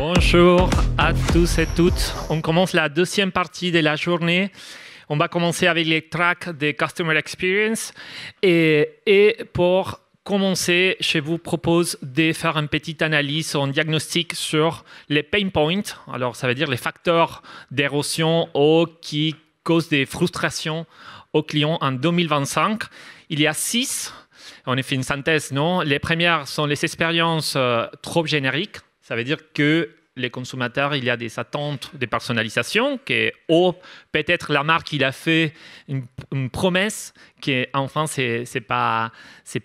Bonjour à tous et toutes. On commence la deuxième partie de la journée. On va commencer avec les tracks de Customer Experience. Et pour commencer, je vous propose de faire une petite analyse ou un diagnostic sur les pain points. Alors, ça veut dire les facteurs d'érosion ou qui causent des frustrations aux clients en 2025. Il y a 6. On a fait une synthèse, non? Les premières sont les expériences trop génériques. Ça veut dire que les consommateurs, il y a des attentes de personnalisation, ou peut-être la marque, il a fait une promesse qui, enfin, c'est pas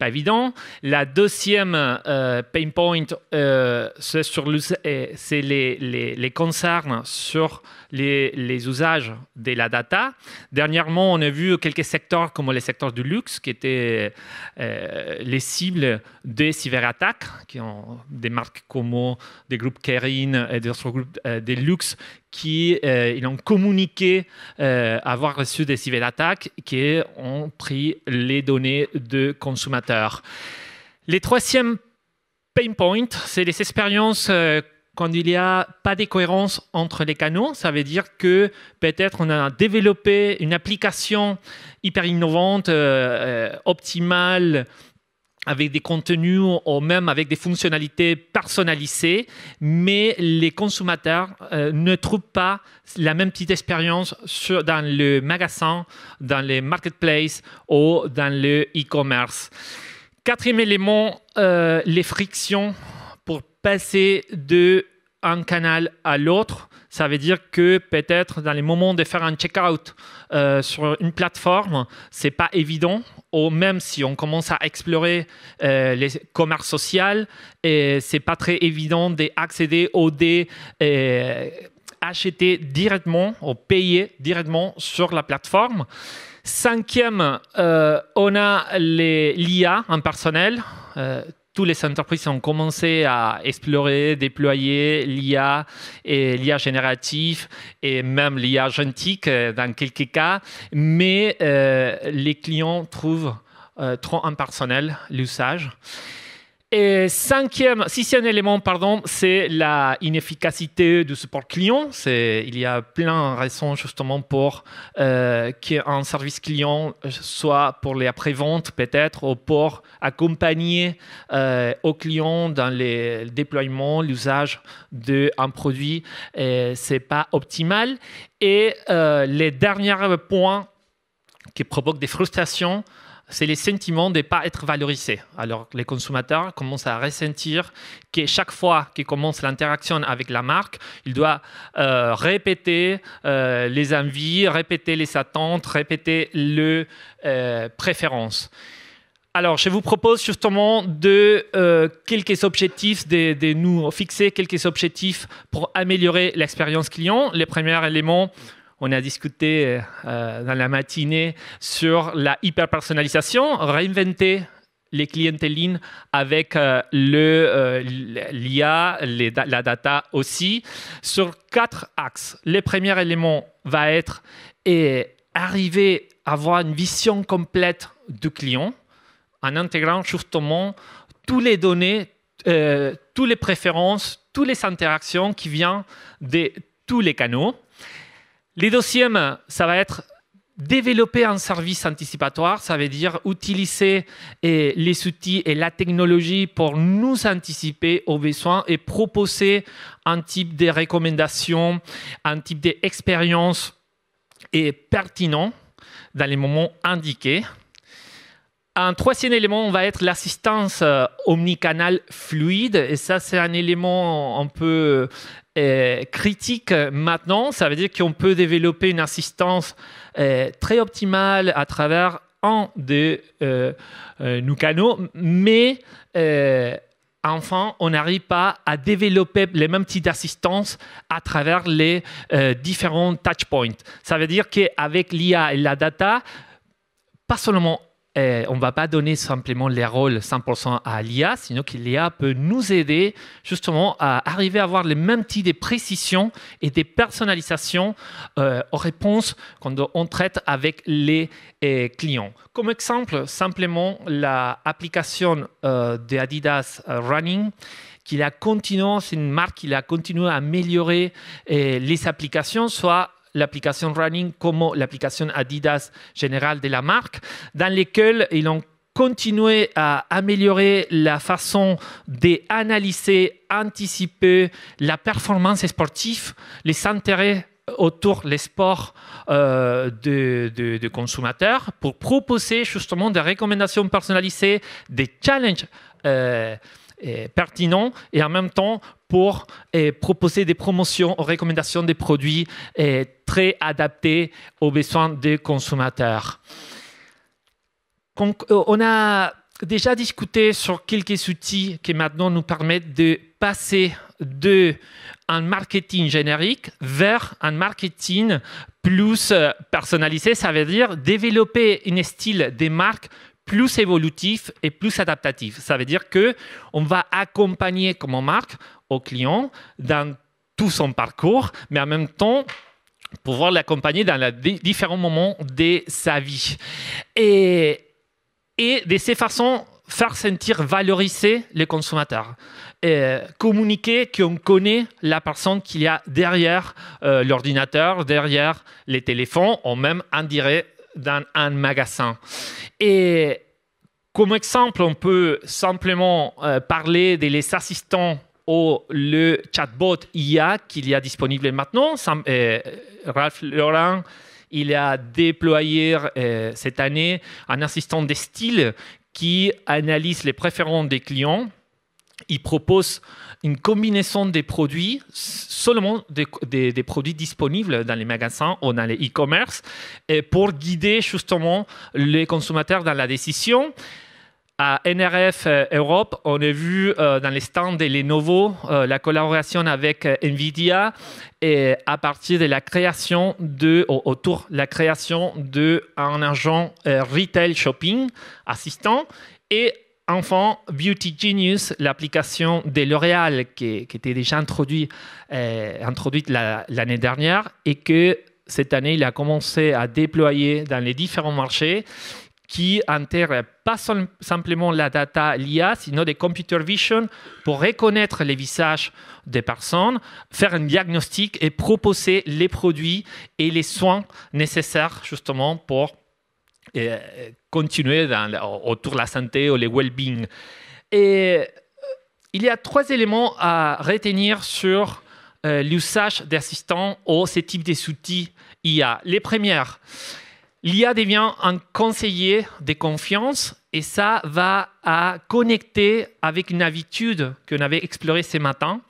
évident. La deuxième pain point, c'est les concerns sur les usages de la data. Dernièrement, on a vu quelques secteurs comme les secteurs du luxe qui étaient les cibles des cyberattaques, qui ont des marques comme des groupes Kering et d'autres groupes de luxe qui ils ont communiqué avoir reçu des cyberattaques qui ont pris les données de consommateurs. Les troisième pain point, c'est les expériences quand il n'y a pas de cohérence entre les canaux. Ça veut dire que peut-être on a développé une application hyper innovante, optimale, avec des contenus ou même avec des fonctionnalités personnalisées, mais les consommateurs ne trouvent pas la même petite expérience dans le magasin, dans les marketplaces ou dans le e-commerce. Quatrième élément, les frictions pour passer d'un canal à l'autre. Ça veut dire que peut-être dans les moments de faire un check-out sur une plateforme, ce n'est pas évident. Ou même si on commence à explorer les commerces sociaux, ce n'est pas très évident d'accéder ou d'acheter directement ou payer directement sur la plateforme. Cinquième, on a l'IA en personnel. Toutes les entreprises ont commencé à explorer, déployer l'IA et l'IA générative et même l'IA agentique dans quelques cas, mais les clients trouvent trop impersonnel l'usage. Et sixième élément, c'est la inefficacité du support client. Il y a plein de raisons justement pour qu'un service client soit pour les après-ventes peut-être ou pour accompagner aux clients dans les déploiements, l'usage d'un produit, c'est pas optimal. Et les derniers points qui provoquent des frustrations, c'est les sentiments de ne pas être valorisés. Alors, les consommateurs commencent à ressentir que chaque fois qu'ils commencent l'interaction avec la marque, ils doivent répéter les envies, répéter les attentes, répéter les préférences. Alors, je vous propose justement quelques objectifs, de nous fixer quelques objectifs pour améliorer l'expérience client. Le premier élément, on a discuté dans la matinée sur la hyper-personnalisation, réinventer les clientèles avec l'IA, la data aussi, sur 4 axes. Le premier élément va être arriver à avoir une vision complète du client en intégrant justement toutes les données, toutes les préférences, toutes les interactions qui viennent de tous les canaux. Le deuxième, ça va être développer un service anticipatoire. Ça veut dire utiliser les outils et la technologie pour nous anticiper aux besoins et proposer un type de recommandation, un type d'expérience pertinent dans les moments indiqués. Un troisième élément va être l'assistance omnicanal fluide. Et ça, c'est un élément un peu critique maintenant. Ça veut dire qu'on peut développer une assistance très optimale à travers un de nos canaux, mais enfin, on n'arrive pas à développer les mêmes types d'assistance à travers les différents touchpoints. Ça veut dire qu'avec l'IA et la data, pas seulement on ne va pas donner simplement les rôles 100% à l'IA, sinon que l'IA peut nous aider justement à arriver à avoir le même type de précision et de personnalisation aux réponses quand on traite avec les clients. Comme exemple, simplement l'application de Adidas Running, qui a continué, c'est une marque qui a continué à améliorer les applications, soit l'application Running comme l'application Adidas générale de la marque, dans lesquelles ils ont continué à améliorer la façon d'analyser, anticiper la performance sportive, les intérêts autour des sports de consommateurs pour proposer justement des recommandations personnalisées, des challenges pertinents et en même temps pour proposer des promotions, recommandations des produits très adaptés aux besoins des consommateurs. On a déjà discuté sur quelques outils qui maintenant nous permettent de passer d'un marketing générique vers un marketing plus personnalisé. Ça veut dire développer un style de marque plus évolutif et plus adaptatif. Ça veut dire qu'on va accompagner comme marque au client dans tout son parcours, mais en même temps pouvoir l'accompagner dans les différents moments de sa vie. Et de ces façons, faire sentir valoriser les consommateurs. Communiquer qu'on connaît la personne qu'il y a derrière l'ordinateur, derrière les téléphones, ou même en direct dans un magasin. Et comme exemple, on peut simplement parler des assistants ou le chatbot IA qu'il y a disponible maintenant. Ralph Lauren, il a déployé cette année un assistant de style qui analyse les préférences des clients. Il propose une combinaison des produits, seulement des produits disponibles dans les magasins ou dans les e-commerce, pour guider justement les consommateurs dans la décision. À NRF Europe, on a vu dans les stands de Lenovo la collaboration avec NVIDIA et à partir de la création autour de la création d'un agent retail shopping assistant. Et enfin, Beauty Genius, l'application de L'Oréal qui était déjà introduite l'année dernière et que cette année, il a commencé à déployer dans les différents marchés, qui intègre pas simplement la data, l'IA, sinon des computer vision pour reconnaître les visages des personnes, faire un diagnostic et proposer les produits et les soins nécessaires justement pour continuer autour de la santé ou le well-being. Et il y a 3 éléments à retenir sur l'usage d'assistants ou ce type d'outils IA. Les premières, l'IA devient un conseiller de confiance et ça va à connecter avec une habitude qu'on avait explorée ce matin.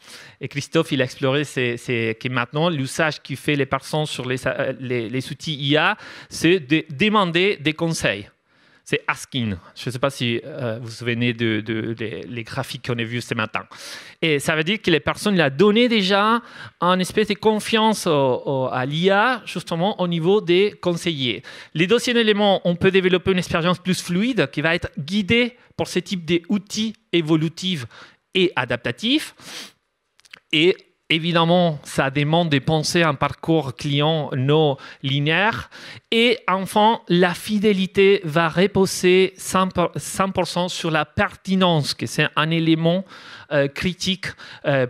Et Christophe, il a exploré que maintenant, l'usage qui fait les personnes sur les outils IA, c'est de demander des conseils. C'est asking. Je ne sais pas si vous vous souvenez des graphiques qu'on a vus ce matin. Et ça veut dire que les personnes ont donné déjà une espèce de confiance à l'IA, justement au niveau des conseillers. Les deuxième élément, on peut développer une expérience plus fluide qui va être guidée pour ce type d'outils évolutifs et adaptatifs. Et évidemment, ça demande de penser un parcours client non linéaire. Et enfin, la fidélité va reposer 100% sur la pertinence, que c'est un élément critique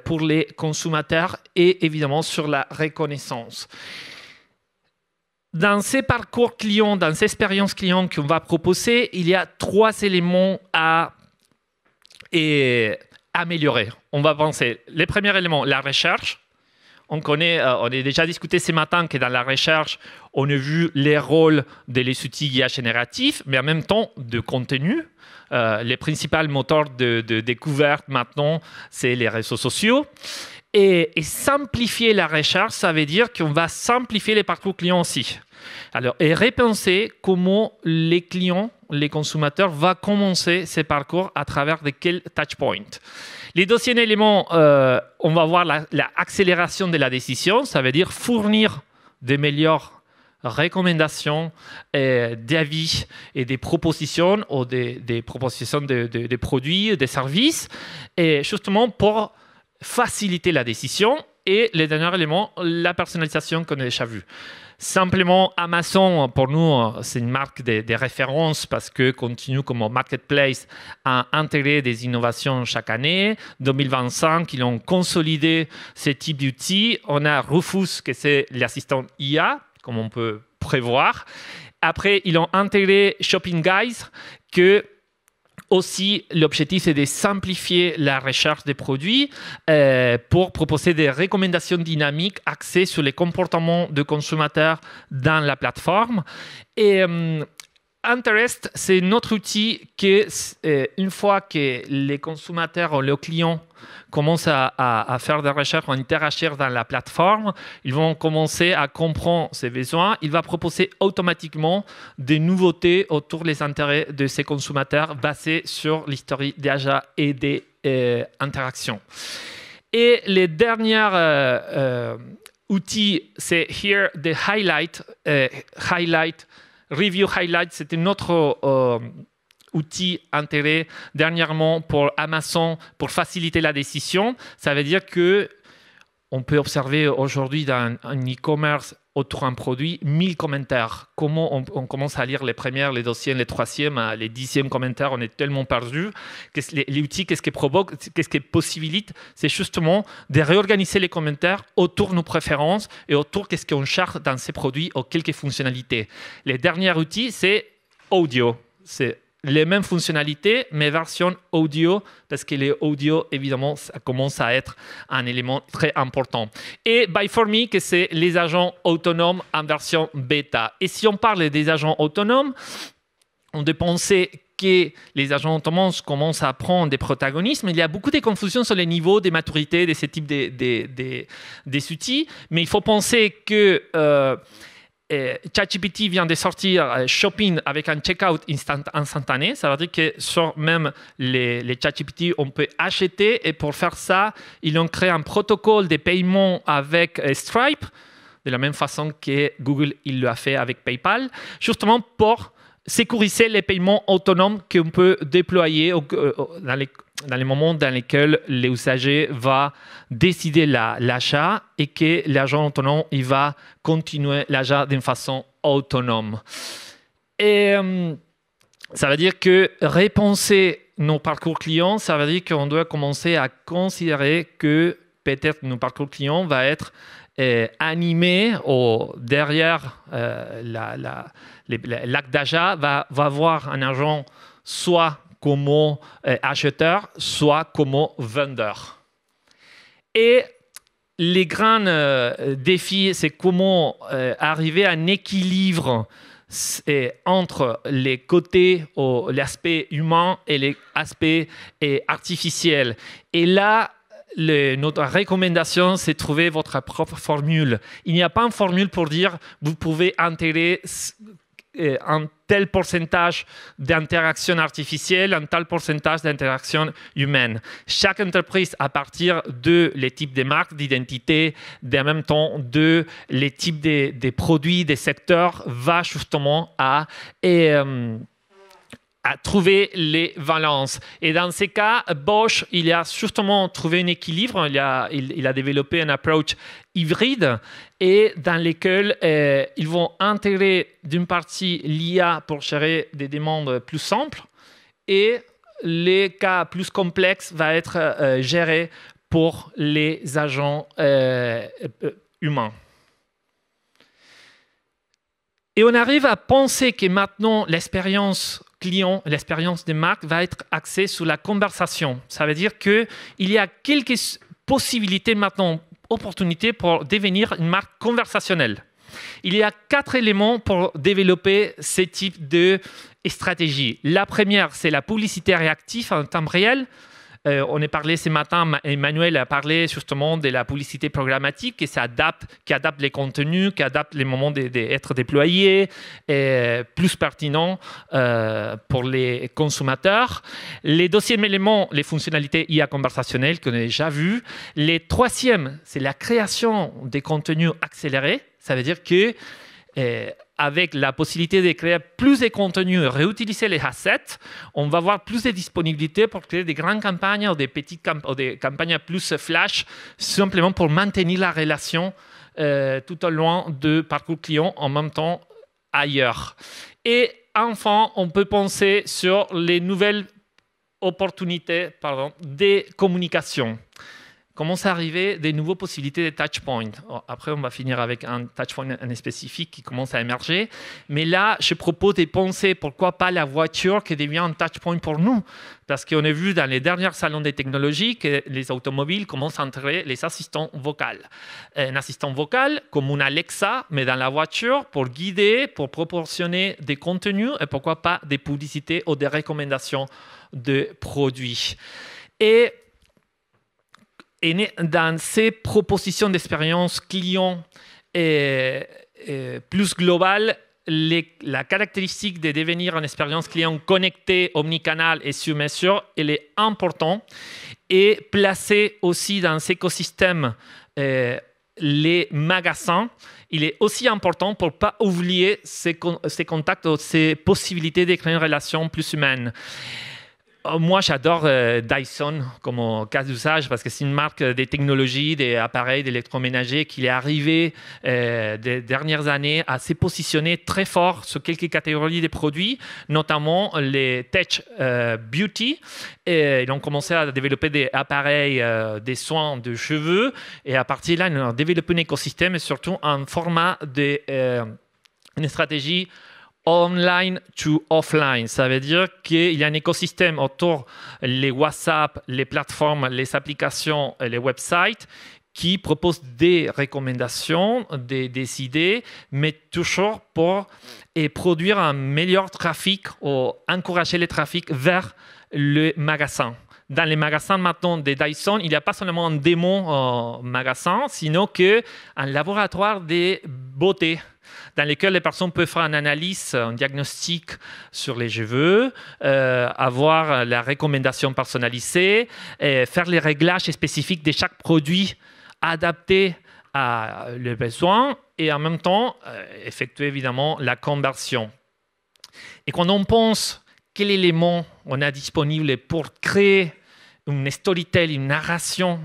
pour les consommateurs, et évidemment sur la reconnaissance. Dans ces parcours clients, dans ces expériences clients qu'on va proposer, il y a 3 éléments à améliorer. On va penser, le premier élément, la recherche. On a déjà discuté ce matin que dans la recherche, on a vu les rôles des outils IA génératifs, mais en même temps de contenu. Les principaux moteurs de découverte maintenant, c'est les réseaux sociaux. Et simplifier la recherche, ça veut dire qu'on va simplifier les parcours clients aussi. Alors, et repenser comment les clients, les consommateurs, vont commencer ces parcours à travers de quels touchpoints. Les deuxième élément, on va voir l'accélération de la décision. Ça veut dire fournir des meilleures recommandations, d'avis et des propositions ou des propositions de produits, de services, et justement pour faciliter la décision. Et le dernier élément, la personnalisation qu'on a déjà vu. Simplement, Amazon, pour nous, c'est une marque de référence parce que continue comme marketplace à intégrer des innovations chaque année. 2025, ils ont consolidé ce type d'outils. On a Rufus, que c'est l'assistant IA, comme on peut prévoir. Après, ils ont intégré Shopping Guys, que aussi, l'objectif, c'est de simplifier la recherche des produits pour proposer des recommandations dynamiques axées sur les comportements de consommateurs dans la plateforme. Et Interest, c'est notre outil qui, une fois que les consommateurs ou les clients commencent à faire des recherches, à interagir dans la plateforme, ils vont commencer à comprendre ses besoins. Il va proposer automatiquement des nouveautés autour des intérêts de ces consommateurs basées sur l'historique d'achat et des interactions. Et les derniers outils, c'est Here the Highlight. Review Highlight, c'était notre outil intégré dernièrement pour Amazon pour faciliter la décision. Ça veut dire qu'on peut observer aujourd'hui dans un e-commerce autour d'un produit 1000 commentaires. Comment on commence à lire les premières, les deuxièmes, les troisièmes, les dixièmes commentaires, on est tellement perdu. L'outil, qu'est-ce qu'il provoque, qu'est-ce qu'il possibilite, c'est justement de réorganiser les commentaires autour de nos préférences et autour de ce qu'on cherche dans ces produits ou quelques fonctionnalités. Le dernier outil, c'est audio. C'est les mêmes fonctionnalités, mais version audio, parce que les audio, évidemment, ça commence à être un élément très important. Et Buy4Me, que c'est les agents autonomes en version bêta. Et si on parle des agents autonomes, on peut penser que les agents autonomes commencent à prendre des protagonismes. Il y a beaucoup de confusions sur les niveaux de maturité de ce type des outils, mais il faut penser que ChatGPT vient de sortir Shopping avec un checkout instantané. Ça veut dire que sur même les ChatGPT, on peut acheter. Et pour faire ça, ils ont créé un protocole de paiement avec Stripe, de la même façon que Google il l'a fait avec PayPal, justement pour sécuriser les paiements autonomes qu'on peut déployer dans les moments dans lesquels l'usager va décider l'achat et que l'agent autonome il va continuer l'achat d'une façon autonome. Et ça veut dire que repenser nos parcours clients, ça veut dire qu'on doit commencer à considérer que peut-être nos parcours clients va être animé ou derrière l'acte d'achat va avoir un agent soit comme acheteur, soit comme vendeur. Et les grands défis, c'est comment arriver à un équilibre entre les côtés, l'aspect humain et l'aspect artificiel. Et là, notre recommandation, c'est de trouver votre propre formule. Il n'y a pas une formule pour dire vous pouvez intégrer un tel pourcentage d'interaction artificielle, un tel pourcentage d'interaction humaine. Chaque entreprise, à partir de les types de marques, d'identité, en même temps de les types de produits, des secteurs, va justement à trouver les valences. Et dans ces cas, Bosch, il a justement trouvé un équilibre. Il a développé une approche hybride et dans lequel ils vont intégrer d'une partie l'IA pour gérer des demandes plus simples et les cas plus complexes vont être gérés pour les agents humains. Et on arrive à penser que maintenant, l'expérience client, l'expérience des marques va être axée sur la conversation. Ça veut dire qu'il y a quelques possibilités maintenant, opportunités pour devenir une marque conversationnelle. Il y a 4 éléments pour développer ce type de stratégie. La première, c'est la publicité réactive en temps réel. On a parlé ce matin, Emmanuel a parlé justement de la publicité programmatique qui adapte les contenus, qui adapte les moments d'être déployés, plus pertinents pour les consommateurs. Les deuxième élément, les fonctionnalités IA conversationnelles qu'on a déjà vues. Les troisième, c'est la création des contenus accélérés. Ça veut dire que avec la possibilité de créer plus de contenu et réutiliser les assets, on va avoir plus de disponibilité pour créer des grandes campagnes ou des petites ou des campagnes plus flash, simplement pour maintenir la relation tout au long du parcours client en même temps ailleurs. Et enfin, on peut penser sur les nouvelles opportunités des communications. Commencent à arriver des nouvelles possibilités de touchpoint. Après, on va finir avec un touchpoint spécifique qui commence à émerger. Mais là, je propose de penser pourquoi pas la voiture qui devient un touchpoint pour nous. Parce qu'on a vu dans les derniers salons des technologies que les automobiles commencent à intégrer les assistants vocaux. Un assistant vocal comme une Alexa, mais dans la voiture pour guider, pour proportionner des contenus et pourquoi pas des publicités ou des recommandations de produits. Et dans ces propositions d'expérience client plus globales, la caractéristique de devenir une expérience client connectée, omnicanal et sur mesure, elle est importante. Et placer aussi dans cet écosystème les magasins, il est aussi important pour ne pas oublier ces contacts, ces possibilités de créer une relation plus humaine. Moi, j'adore Dyson comme cas d'usage parce que c'est une marque des technologies, des appareils d'électroménager qui est arrivée des dernières années à se positionner très fort sur quelques catégories de produits, notamment les Tech Beauty. Et ils ont commencé à développer des appareils, des soins de cheveux. Et à partir de là, ils ont développé un écosystème et surtout un format une stratégie online to offline. Ça veut dire qu'il y a un écosystème autour les WhatsApp, les plateformes, les applications et les websites qui proposent des recommandations, des idées, mais toujours pour produire un meilleur trafic ou encourager le trafic vers le magasin. Dans les magasins maintenant de Dyson, il n'y a pas seulement un démon magasin, sinon un laboratoire de beauté dans lequel les personnes peuvent faire une analyse, un diagnostic sur les cheveux, avoir la recommandation personnalisée, faire les réglages spécifiques de chaque produit adapté à leurs besoins et en même temps effectuer évidemment la conversion. Et quand on pense quel élément on a disponible pour créer une storytelling, une narration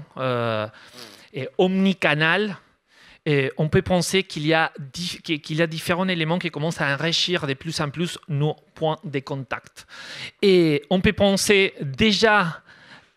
omnicanale, et on peut penser qu'il y a différents éléments qui commencent à enrichir de plus en plus nos points de contact. Et on peut penser déjà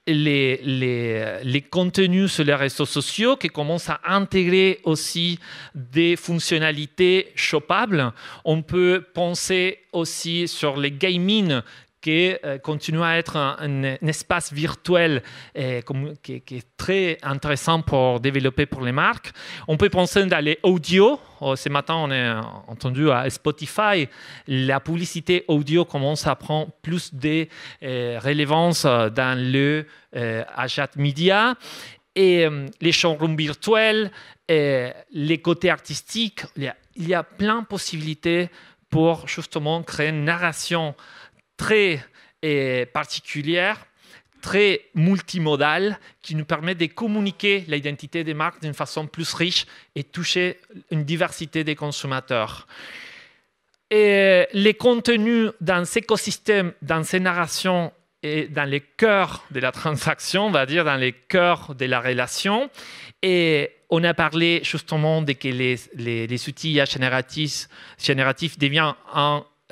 les contenus sur les réseaux sociaux qui commencent à intégrer aussi des fonctionnalités shoppables. On peut penser aussi sur les gaming qui continue à être un espace virtuel qui est très intéressant pour développer pour les marques. On peut penser dans les audio. Ce matin, on a entendu à Spotify, la publicité audio commence à prendre plus de rélevance dans le achat média. Et les showrooms virtuels, les côtés artistiques, il y a plein de possibilités pour justement créer une narration très particulière, très multimodale, qui nous permet de communiquer l'identité des marques d'une façon plus riche et toucher une diversité des consommateurs. Et les contenus dans cet écosystème, dans ces narrations et dans les cœurs de la transaction, on va dire dans les cœurs de la relation. Et on a parlé justement de que les outils génératifs deviennent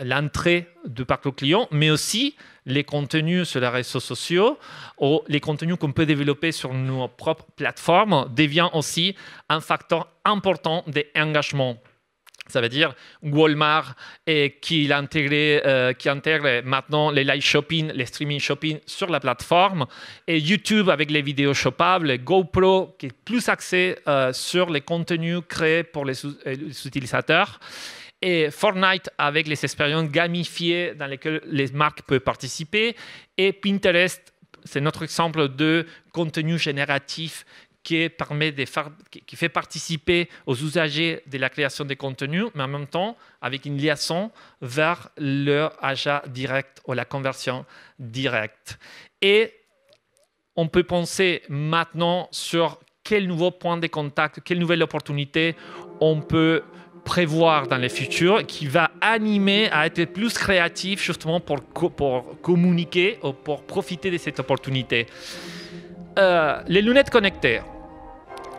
l'entrée du parcours client, mais aussi les contenus sur les réseaux sociaux ou les contenus qu'on peut développer sur nos propres plateformes deviennent aussi un facteur important d'engagement. Ça veut dire Walmart qui intègre maintenant les live shopping, les streaming shopping sur la plateforme, et YouTube avec les vidéos shoppables, GoPro qui est plus axé sur les contenus créés pour les utilisateurs, et Fortnite avec les expériences gamifiées dans lesquelles les marques peuvent participer, et Pinterest, c'est notre exemple de contenu génératif qui fait participer aux usagers de la création de contenus, mais en même temps avec une liaison vers leur achat direct ou la conversion directe. Et on peut penser maintenant sur quel nouveau point de contact, quelle nouvelle opportunité on peut prévoir dans le futur, qui va animer à être plus créatif justement pour communiquer ou pour profiter de cette opportunité. Les lunettes connectées,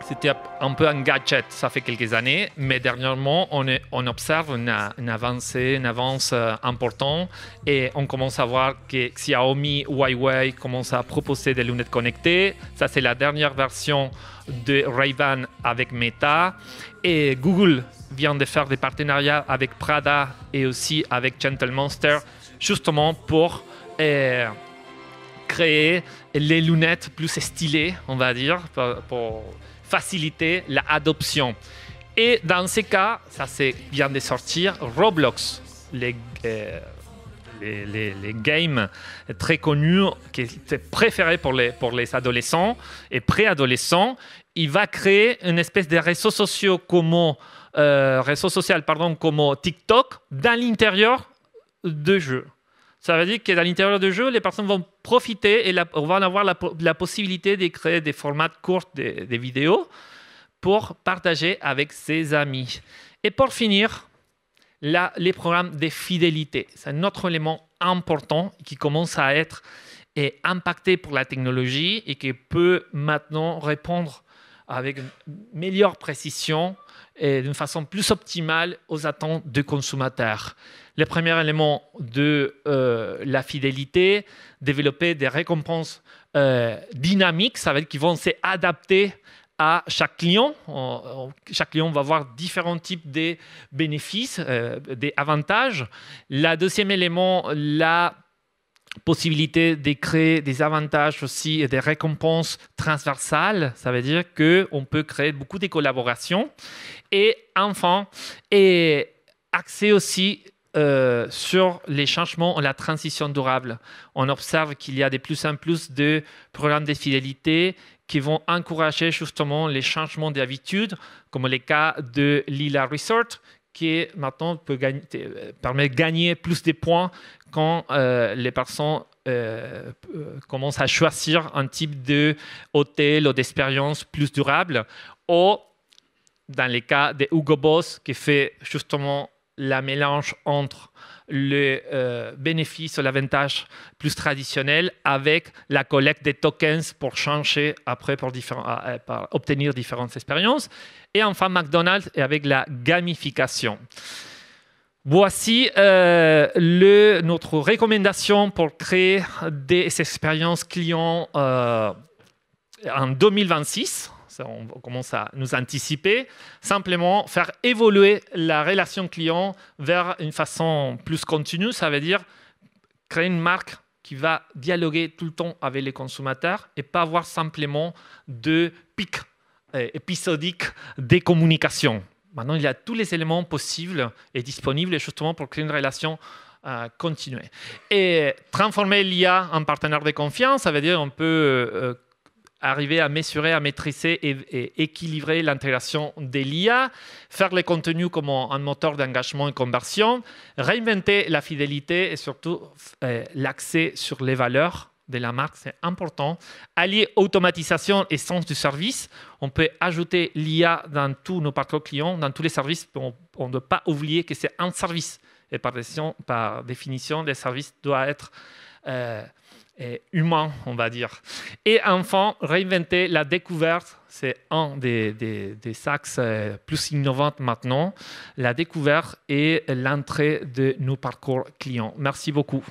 c'était un peu un gadget, ça fait quelques années, mais dernièrement, on observe une avance importante et on commence à voir que Xiaomi, Huawei commencent à proposer des lunettes connectées. Ça, c'est la dernière version de Ray-Ban avec Meta. Et Google vient de faire des partenariats avec Prada et aussi avec Gentle Monster, justement pour créer les lunettes plus stylées, on va dire, pour faciliter l'adoption. Et dans ces cas, ça vient de sortir, Roblox, les games très connus, qui étaient préférés pour les adolescents et préadolescents. Il va créer une espèce de réseau social comme TikTok dans l'intérieur de jeux. Ça veut dire que dans l'intérieur du jeu, les personnes vont profiter et vont avoir la possibilité de créer des formats courts des vidéos pour partager avec ses amis. Et pour finir, les programmes de fidélité. C'est un autre élément important qui commence à être impacté pour la technologie et qui peut maintenant répondre avec une meilleure précision et d'une façon plus optimale aux attentes des consommateurs. Le premier élément de la fidélité, développer des récompenses dynamiques, ça veut dire qu'ils vont s'adapter à chaque client. Chaque client va avoir différents types de bénéfices, des avantages. Le deuxième élément, la possibilité de créer des avantages aussi et des récompenses transversales. Ça veut dire qu'on peut créer beaucoup de collaborations. Et enfin, accès aussi sur les changements et la transition durable. On observe qu'il y a de plus en plus de programmes de fidélité qui vont encourager justement les changements d'habitude, comme le cas de Lila Resort, qui maintenant permet de gagner plus de points quand les personnes commencent à choisir un type d'hôtel ou d'expérience plus durable. Ou dans le cas de Hugo Boss, qui fait justement la mélange entre le bénéfice ou l'avantage plus traditionnel avec la collecte des tokens pour changer après pour obtenir différentes expériences. Et enfin, McDonald's avec la gamification. Voici notre recommandation pour créer des expériences clients en 2026. On commence à nous anticiper. Simplement, faire évoluer la relation client vers une façon plus continue. Ça veut dire créer une marque qui va dialoguer tout le temps avec les consommateurs et pas avoir simplement de pics épisodiques des communications. Maintenant, il y a tous les éléments possibles et disponibles justement pour créer une relation continue. Et transformer l'IA en partenaire de confiance, ça veut dire qu'on peut arriver à mesurer, à maîtriser et équilibrer l'intégration de l'IA, faire les contenus comme un moteur d'engagement et conversion, réinventer la fidélité et surtout l'accès sur les valeurs de la marque, c'est important. Allier automatisation et sens du service. On peut ajouter l'IA dans tous nos parcours clients, dans tous les services. On ne doit pas oublier que c'est un service. Et par définition, les services doivent être humain, on va dire. Et enfin, réinventer la découverte, c'est un des axes plus innovants maintenant. La découverte et l'entrée de nos parcours clients. Merci beaucoup.